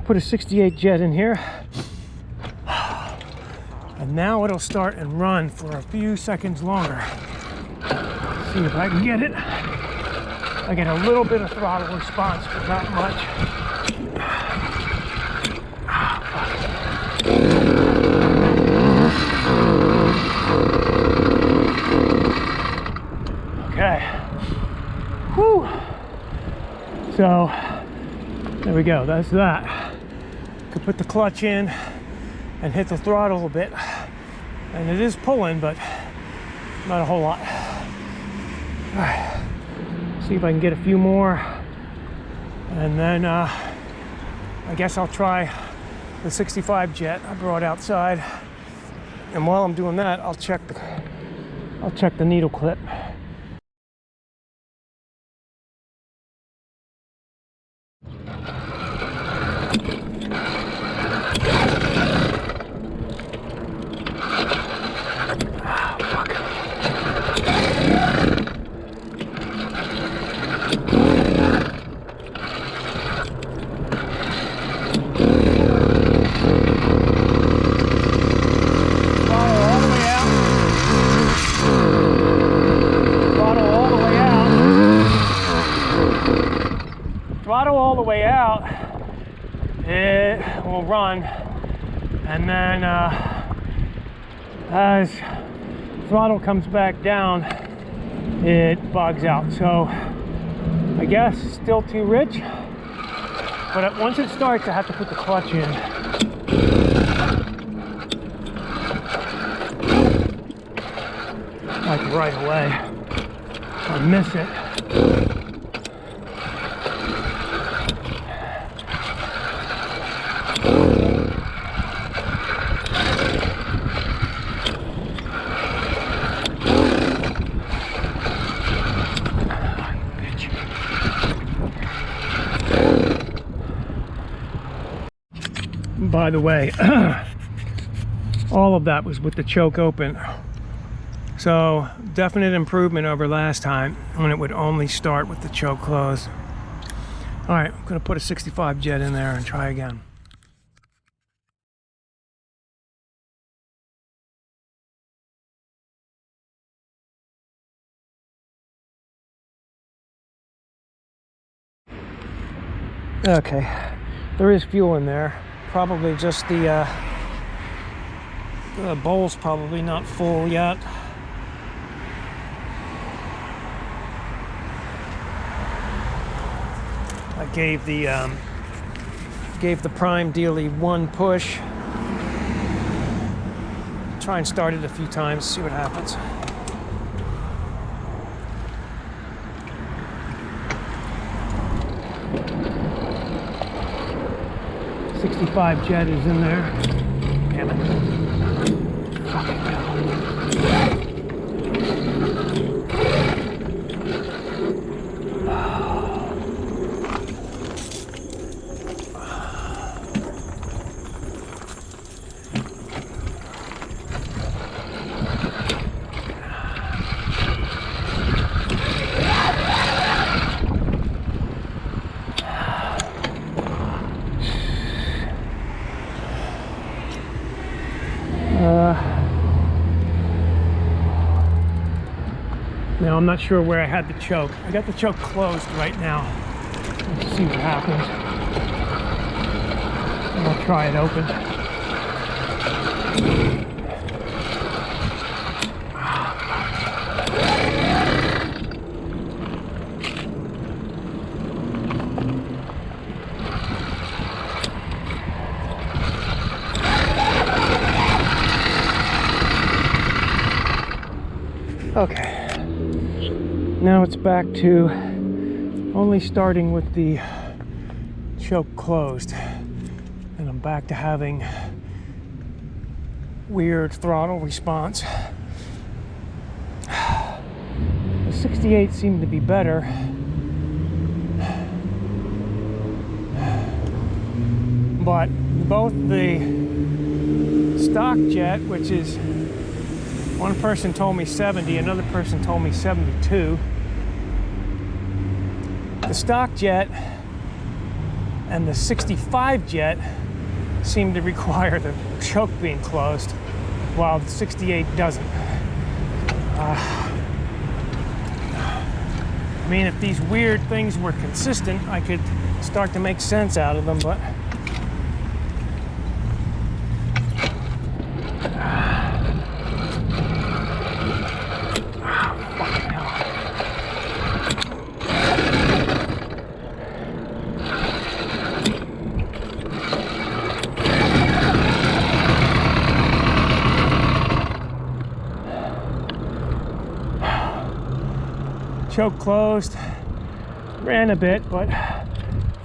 put a 68 jet in here. And now it'll start and run for a few seconds longer. See if I can get it. I get a little bit of throttle response, but not much. Okay. Whew. So, there we go. That's that. Could put the clutch in and hit the throttle a bit. And it is pulling, but not a whole lot. All right. See if I can get a few more. And then I guess I'll try the 65 jet I brought outside. And while I'm doing that, I'll check the needle clip. Throttle all the way out, it will run, and then as throttle comes back down, it bogs out. So I guess still too rich, but once it starts, I have to put the clutch in. Like right away. I miss it. By the way, all of that was with the choke open. So definite improvement over last time when it would only start with the choke closed. All right, I'm gonna put a 65 jet in there and try again. Okay, there is fuel in there. Probably just the bowl's probably not full yet. I gave the prime dealie one push. Try and start it a few times, see what happens. .65 jet is in there. Damn it. Fucking hell. Now I'm not sure where I had the choke. I got the choke closed right now. Let's see what happens. And I'll try it open. Okay. Now it's back to only starting with the choke closed, and I'm back to having weird throttle response. The 68 seemed to be better, but both the stock jet, which is, one person told me 70, another person told me 72. The stock jet And the 65 jet seemed to require the choke being closed, while the 68 doesn't. I mean, if these weird things were consistent, I could start to make sense out of them, but fucking hell. Choke closed, ran a bit, but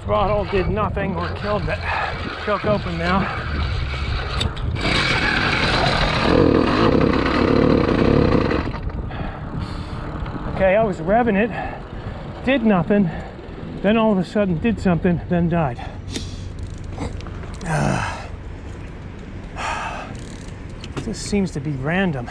throttle did nothing or killed it. Choke open now. Okay, I was revving it, did nothing, then all of a sudden did something, then died. This seems to be random.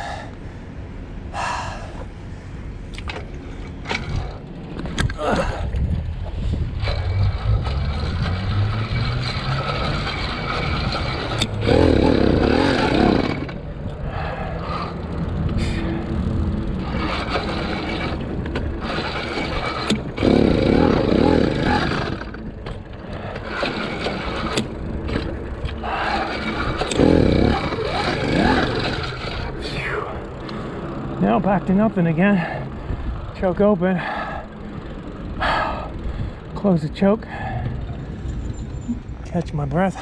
Now back to nothing again. Choke open. Close the choke. Catch my breath.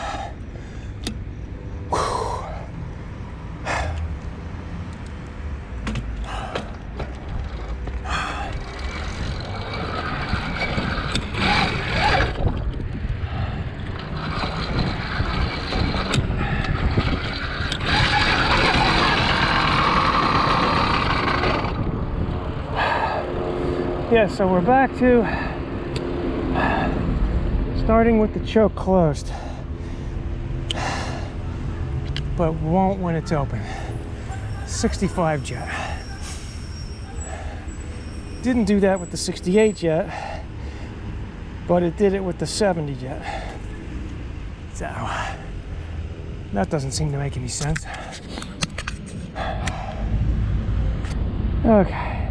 Yeah, so we're back to starting with the choke closed, but won't when it's open. 65 jet. Didn't do that with the 68 jet, but it did it with the 70 jet. So that doesn't seem to make any sense. Okay,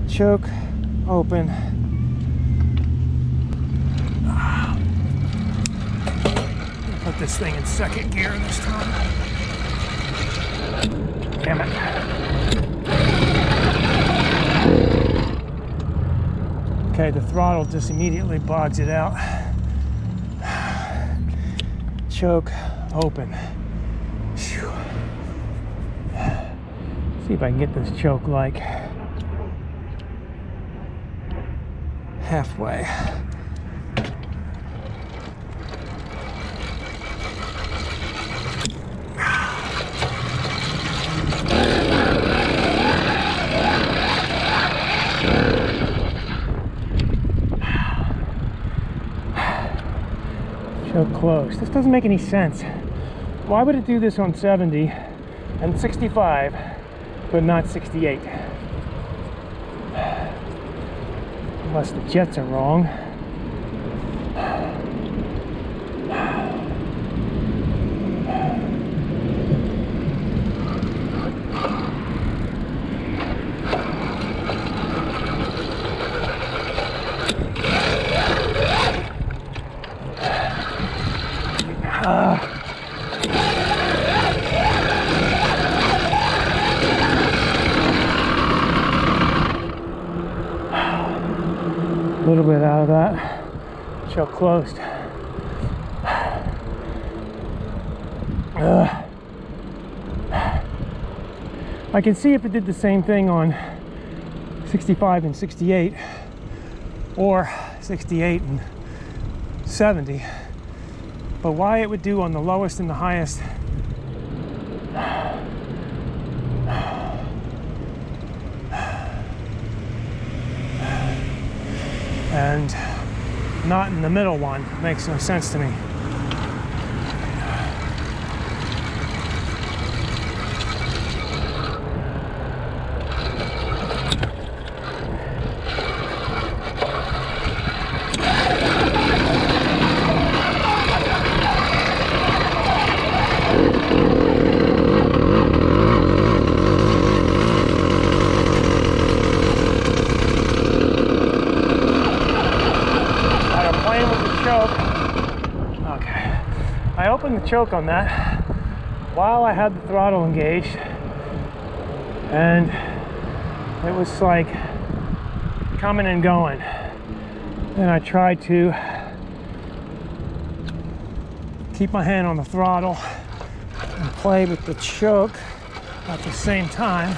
choke open. Put this thing in second gear this time. Damn it. Okay, the throttle just immediately bogs it out. Choke open. Whew. See if I can get this choke like halfway. Choke closed. This doesn't make any sense. Why would it do this on 70 and 65 but not 68? Unless the jets are wrong. A little bit out of that. Choke closed. I can see if it did the same thing on 65 and 68 or 68 and 70, but why it would do on the lowest and the highest, and not in the middle one, makes no sense to me. choke on that while I had the throttle engaged, and it was like coming and going. Then I tried to keep my hand on the throttle and play with the choke at the same time.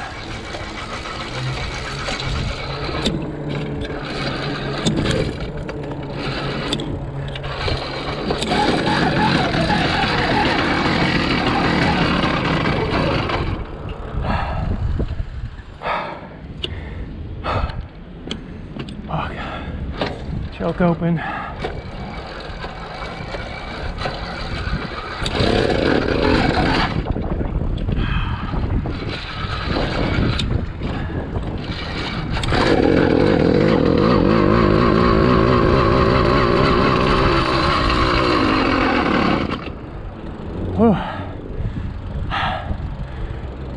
Choke open.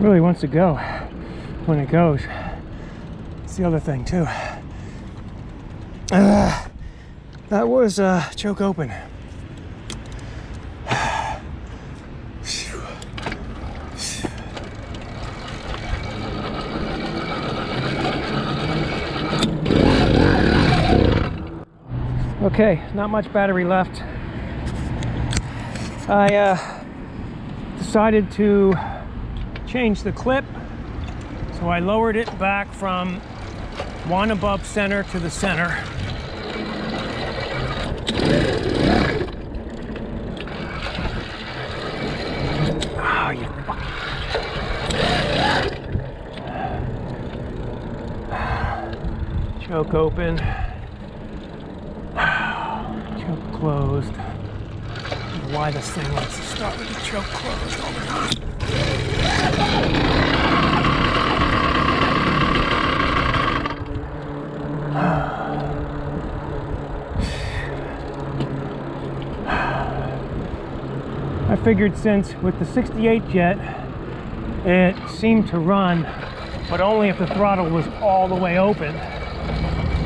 Really wants to go when it goes. It's the other thing too. That was choke open. Okay, not much battery left. I decided to change the clip, so I lowered it back from one above center to the center. Oh, you fuck. Choke open. Choke closed. Why this thing wants to start with the choke closed all the time. I figured since with the 68 jet it seemed to run, but only if the throttle was all the way open,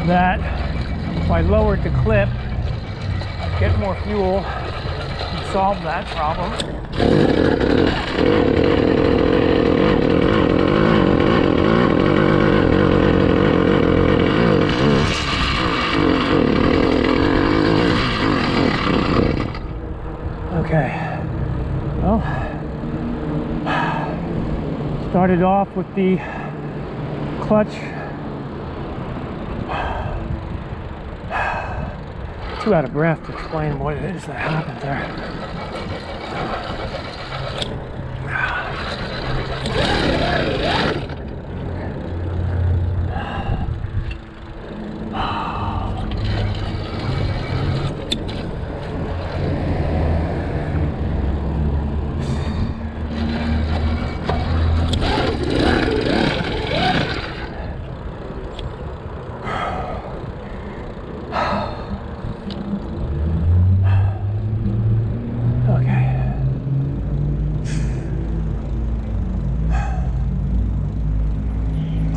that if I lowered the clip I'd get more fuel and solve that problem. Okay. Well, started off with the clutch. Too out of breath to explain what it is that happened there.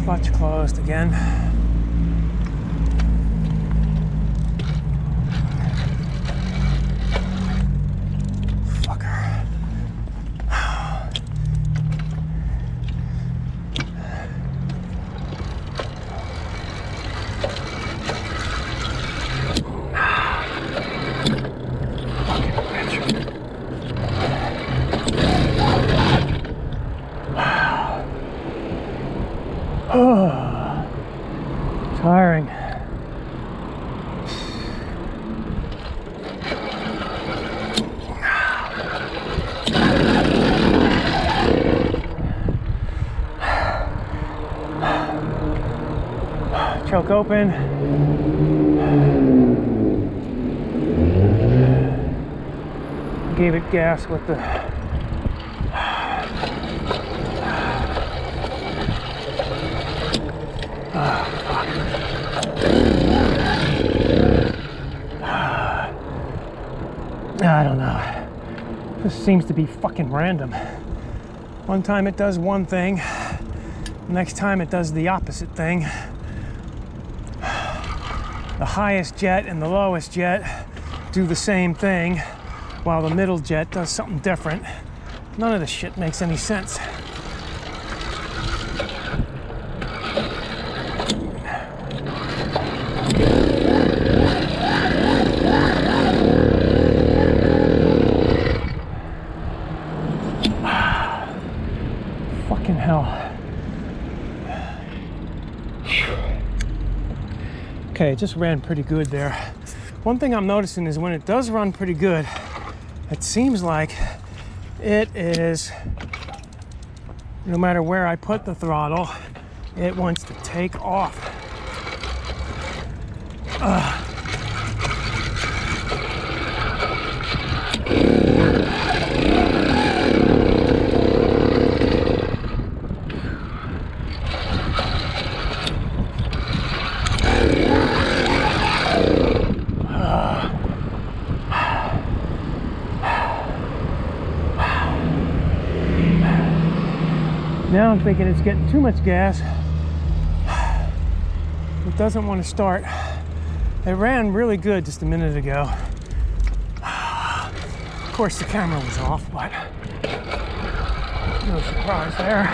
Clutch closed again. Fucker. Tiring. Choke open. Gave it gas with the I don't know. This seems to be fucking random. One time it does one thing, next time it does the opposite thing. The highest jet and the lowest jet do the same thing, while the middle jet does something different. None of this shit makes any sense. Fucking hell. Okay, it just ran pretty good there. One thing I'm noticing is when it does run pretty good, it seems like it is, no matter where I put the throttle, it wants to take off. Now I'm thinking it's getting too much gas. It doesn't want to start. It ran really good just a minute ago. Of course the camera was off, but no surprise there.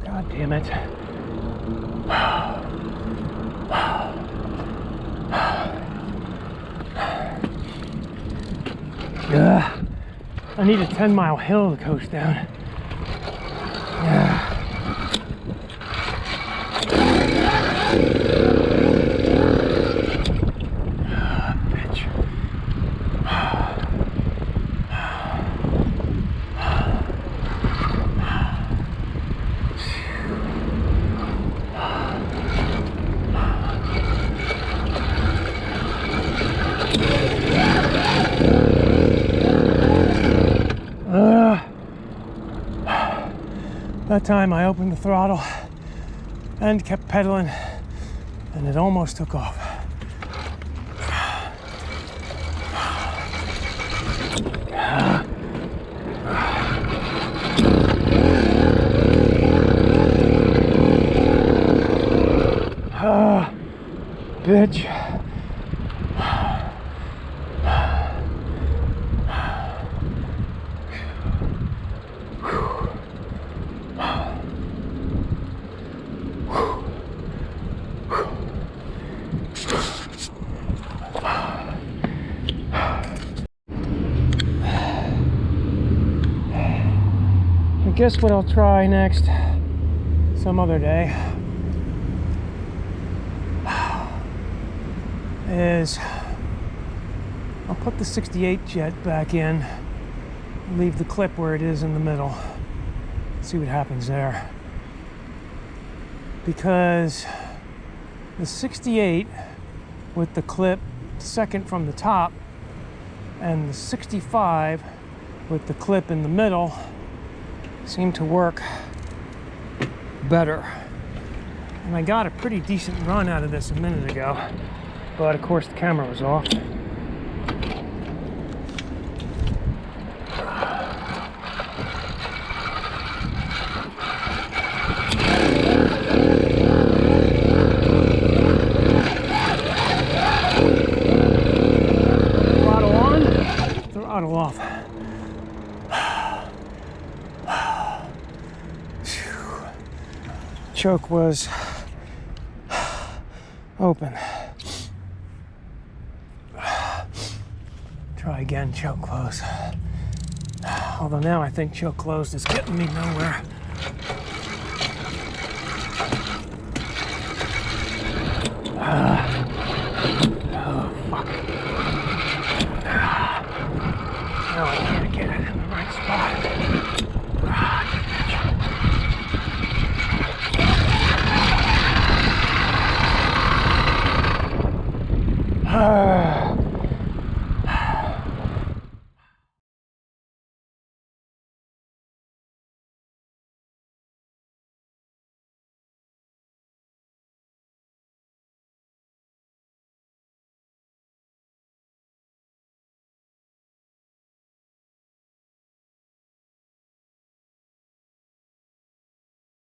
God damn it. I need a 10-mile hill to coast down. Bitch. That time I opened the throttle and kept pedaling, and it almost took off. Bitch. I guess what I'll try next, some other day, is I'll put the 68 jet back in, leave the clip where it is in the middle, see what happens there. Because the 68 with the clip second from the top and the 65 with the clip in the middle seem to work better. And I got a pretty decent run out of this a minute ago, but of course the camera was off. Throttle on, throttle off. Choke was open. Try again, choke close. Although now I think choke closed is getting me nowhere. Oh, fuck. No, I can't get it in the right spot.